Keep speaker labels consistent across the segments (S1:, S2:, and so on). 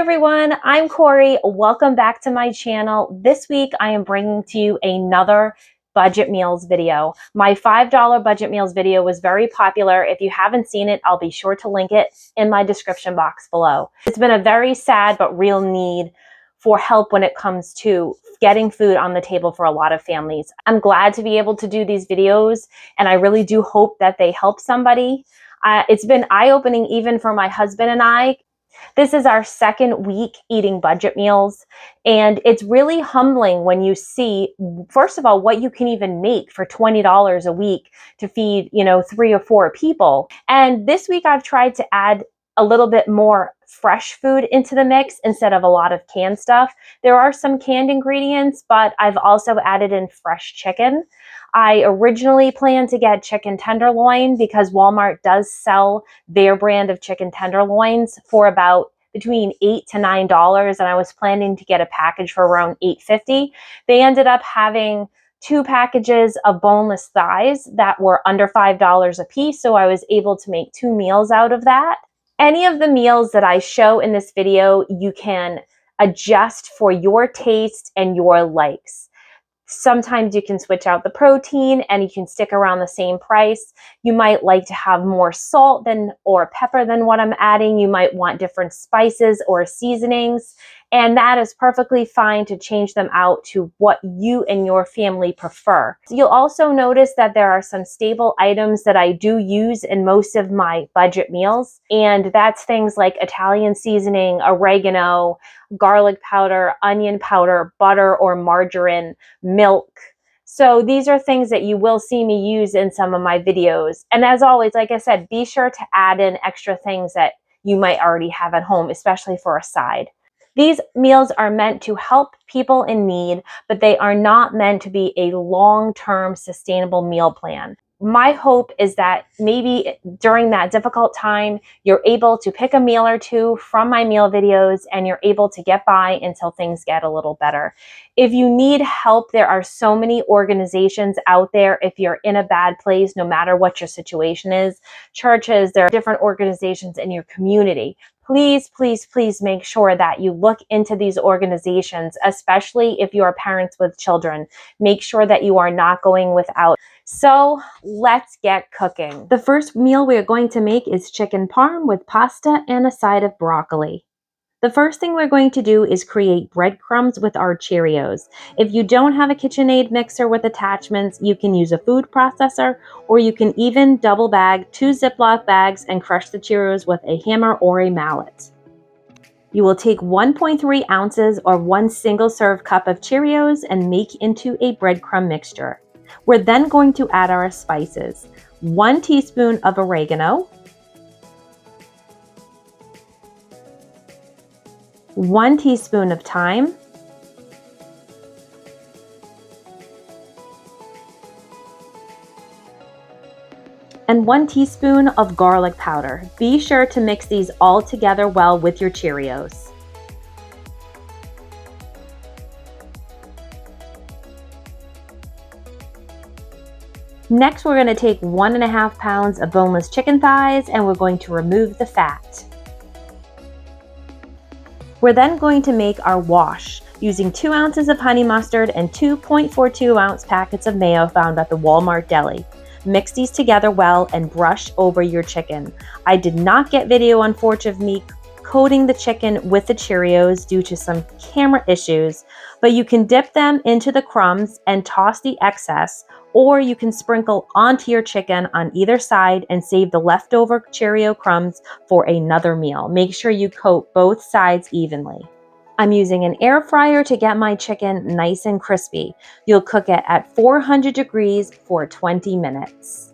S1: everyone, I'm Corey. Welcome back to my channel. This week I am bringing to you another budget meals video. My $5 budget meals video was very popular. If you haven't seen it, I'll be sure to link it in my description box below. It's been a very sad but real need for help when it comes to getting food on the table for a lot of families. I'm glad to be able to do these videos, and I really do hope that they help somebody. It's been eye-opening even for my husband and I. This is our second week eating budget meals, and it's really humbling when you see, first of all, what you can even make for $20 a week to feed, 3 or 4 people. And this week I've tried to add a little bit more fresh food into the mix instead of a lot of canned stuff. There are some canned ingredients, but I've also added in fresh chicken. I originally planned to get chicken tenderloin because Walmart does sell their brand of chicken tenderloins for about between $8 to $9, and I was planning to get a package for around $8.50. They ended up having 2 packages of boneless thighs that were under $5 a piece, so I was able to make 2 meals out of that. Any of the meals that I show in this video, you can adjust for your taste and your likes. Sometimes you can switch out the protein and you can stick around the same price. You might like to have more salt or pepper than what I'm adding. You might want different spices or seasonings, and that is perfectly fine to change them out to what you and your family prefer. You'll also notice that there are some staple items that I do use in most of my budget meals, and that's things like Italian seasoning, oregano, garlic powder, onion powder, butter or margarine, milk. So these are things that you will see me use in some of my videos. And as always, like I said, be sure to add in extra things that you might already have at home, especially for a side. These meals are meant to help people in need, but they are not meant to be a long-term sustainable meal plan. My hope is that maybe during that difficult time, you're able to pick a meal or two from my meal videos and you're able to get by until things get a little better. If you need help, there are so many organizations out there. If you're in a bad place, no matter what your situation is, churches, there are different organizations in your community. Please, please, please make sure that you look into these organizations, especially if you are parents with children. Make sure that you are not going without. So let's get cooking. The first meal we are going to make is chicken parm with pasta and a side of broccoli. The first thing we're going to do is create breadcrumbs with our Cheerios. If you don't have a KitchenAid mixer with attachments, you can use a food processor, or you can even double bag 2 Ziploc bags and crush the Cheerios with a hammer or a mallet. You will take 1.3 ounces or 1 single serve cup of Cheerios and make into a breadcrumb mixture. We're then going to add our spices. 1 teaspoon of oregano, 1 teaspoon of thyme, and 1 teaspoon of garlic powder. Be sure to mix these all together well with your Cheerios. Next, we're going to take 1.5 pounds of boneless chicken thighs and we're going to remove the fat. We're then going to make our wash using 2 ounces of honey mustard and 2.42 ounce packets of mayo found at the Walmart deli. Mix these together well and brush over your chicken. I did not get video on footage of me coating the chicken with the Cheerios due to some camera issues, but you can dip them into the crumbs and toss the excess, or you can sprinkle onto your chicken on either side and save the leftover Cheerio crumbs for another meal. Make sure you coat both sides evenly. I'm using an air fryer to get my chicken nice and crispy. You'll cook it at 400 degrees for 20 minutes.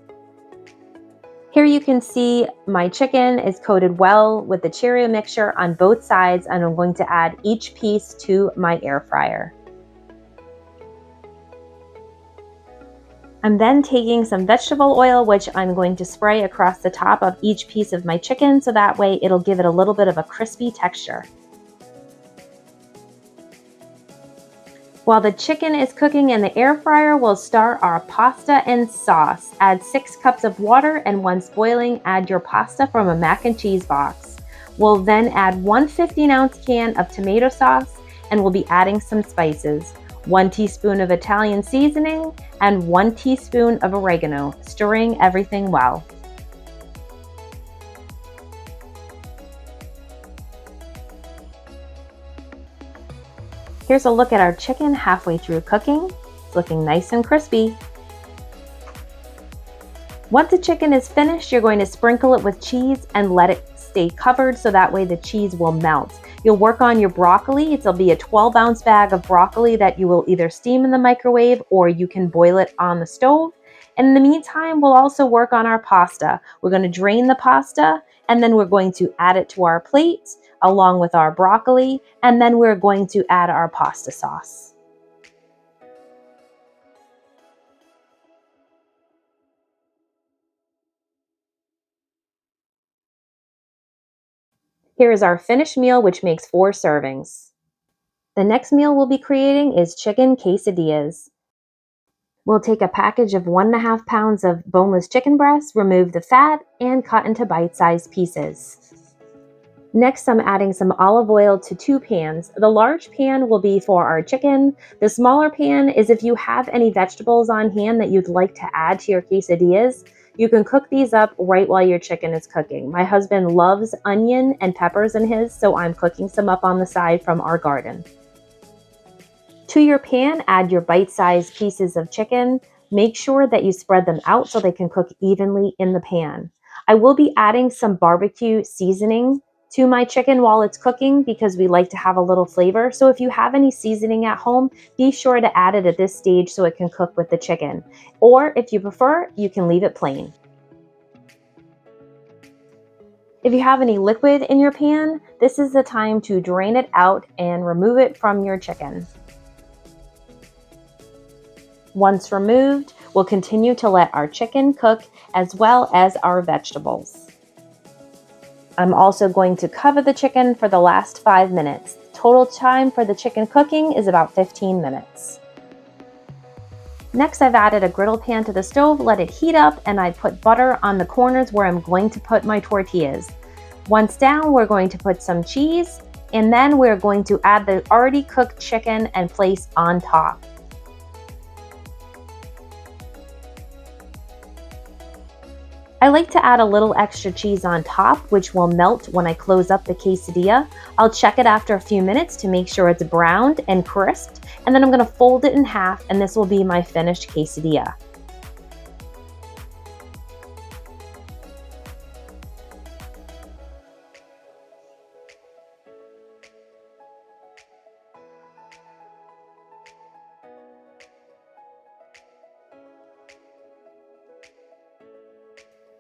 S1: Here you can see my chicken is coated well with the Cheerio mixture on both sides, and I'm going to add each piece to my air fryer. I'm then taking some vegetable oil, which I'm going to spray across the top of each piece of my chicken, so that way it'll give it a little bit of a crispy texture. While the chicken is cooking in the air fryer, we'll start our pasta and sauce. Add 6 cups of water, and once boiling, add your pasta from a mac and cheese box. We'll then add 1 15-ounce can of tomato sauce, and we'll be adding some spices. 1 teaspoon of Italian seasoning and 1 teaspoon of oregano, stirring everything well. Here's a look at our chicken halfway through cooking. It's looking nice and crispy. Once the chicken is finished, you're going to sprinkle it with cheese and let it stay covered so that way the cheese will melt. You'll work on your broccoli. It'll be a 12-ounce bag of broccoli that you will either steam in the microwave or you can boil it on the stove. And in the meantime, we'll also work on our pasta. We're going to drain the pasta and then we're going to add it to our plate along with our broccoli, and then we're going to add our pasta sauce. Here is our finished meal, which makes 4 servings. The next meal we'll be creating is chicken quesadillas. We'll take a package of 1.5 pounds of boneless chicken breast, remove the fat, and cut into bite-sized pieces. Next, I'm adding some olive oil to 2 pans. The large pan will be for our chicken. The smaller pan is if you have any vegetables on hand that you'd like to add to your quesadillas. You can cook these up right while your chicken is cooking. My husband loves onion and peppers in his, so I'm cooking some up on the side from our garden. To your pan, add your bite-sized pieces of chicken. Make sure that you spread them out so they can cook evenly in the pan. I will be adding some barbecue seasoning to my chicken while it's cooking because we like to have a little flavor. So if you have any seasoning at home, be sure to add it at this stage so it can cook with the chicken. Or if you prefer, you can leave it plain. If you have any liquid in your pan, this is the time to drain it out and remove it from your chicken. Once removed, we'll continue to let our chicken cook as well as our vegetables. I'm also going to cover the chicken for the last 5 minutes. Total time for the chicken cooking is about 15 minutes. Next, I've added a griddle pan to the stove, let it heat up, and I put butter on the corners where I'm going to put my tortillas. Once down, we're going to put some cheese, and then we're going to add the already cooked chicken and place on top. I like to add a little extra cheese on top, which will melt when I close up the quesadilla. I'll check it after a few minutes to make sure it's browned and crisped, and then I'm going to fold it in half, and this will be my finished quesadilla.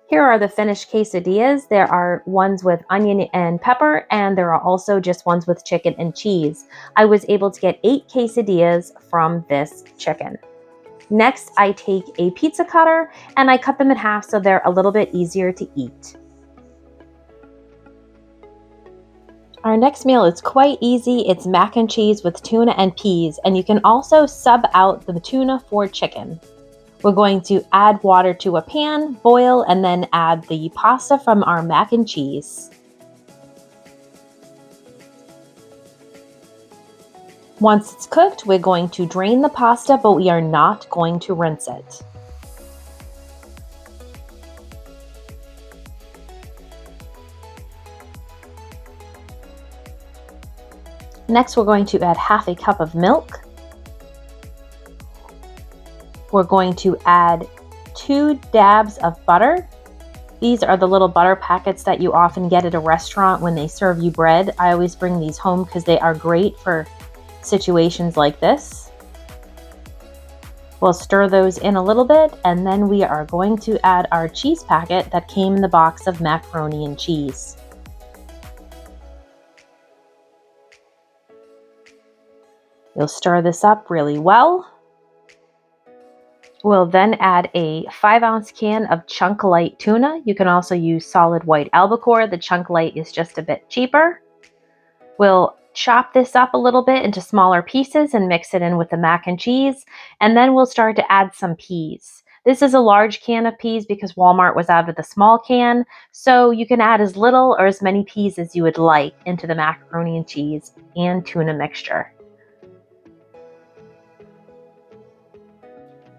S1: Here are the finished quesadillas. There are ones with onion and pepper, and there are also just ones with chicken and cheese. I was able to get 8 quesadillas from this chicken. Next, I take a pizza cutter and I cut them in half so they're a little bit easier to eat. Our next meal is quite easy. It's mac and cheese with tuna and peas, and you can also sub out the tuna for chicken. We're going to add water to a pan, boil, and then add the pasta from our mac and cheese. Once it's cooked, we're going to drain the pasta, but we are not going to rinse it. Next, we're going to add half a cup of milk. We're going to add 2 dabs of butter. These are the little butter packets that you often get at a restaurant when they serve you bread. I always bring these home because they are great for situations like this. We'll stir those in a little bit, and then we are going to add our cheese packet that came in the box of macaroni and cheese. You'll stir this up really well. We'll then add a 5-ounce can of chunk light tuna. You can also use solid white albacore. The chunk light is just a bit cheaper. We'll chop this up a little bit into smaller pieces and mix it in with the mac and cheese. And then we'll start to add some peas. This is a large can of peas because Walmart was out of the small can, so you can add as little or as many peas as you would like into the macaroni and cheese and tuna mixture.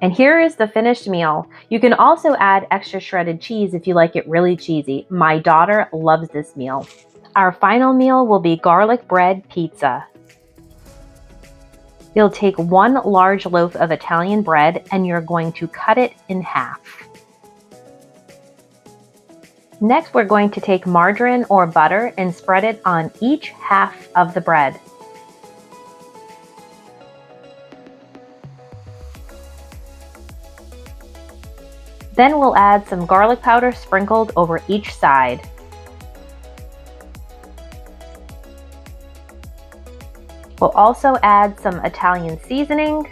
S1: And here is the finished meal. You can also add extra shredded cheese if you like it really cheesy. My daughter loves this meal. Our final meal will be garlic bread pizza. You'll take one large loaf of Italian bread and you're going to cut it in half. Next, we're going to take margarine or butter and spread it on each half of the bread. Then we'll add some garlic powder sprinkled over each side. We'll also add some Italian seasoning.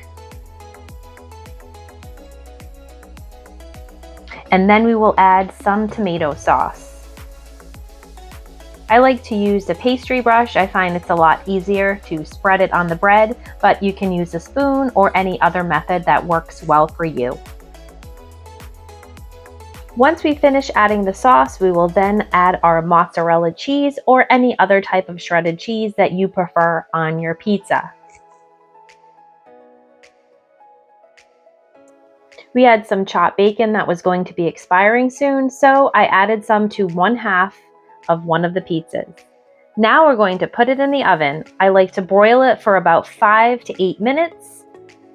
S1: And then we will add some tomato sauce. I like to use the pastry brush. I find it's a lot easier to spread it on the bread, but you can use a spoon or any other method that works well for you. Once we finish adding the sauce, we will then add our mozzarella cheese or any other type of shredded cheese that you prefer on your pizza. We had some chopped bacon that was going to be expiring soon, so I added some to one half of one of the pizzas. Now we're going to put it in the oven. I like to broil it for about 5 to 8 minutes.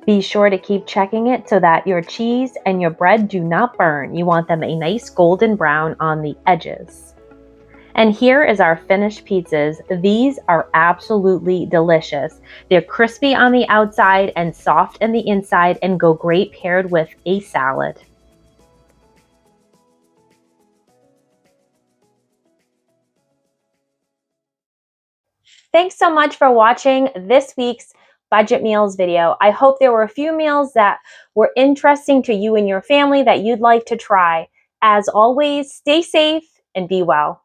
S1: Be sure to keep checking it so that your cheese and your bread do not burn. You want them a nice golden brown on the edges. And here is our finished pizzas. These are absolutely delicious. They're crispy on the outside and soft on the inside and go great paired with a salad. Thanks so much for watching this week's budget meals video. I hope there were a few meals that were interesting to you and your family that you'd like to try. As always, stay safe and be well.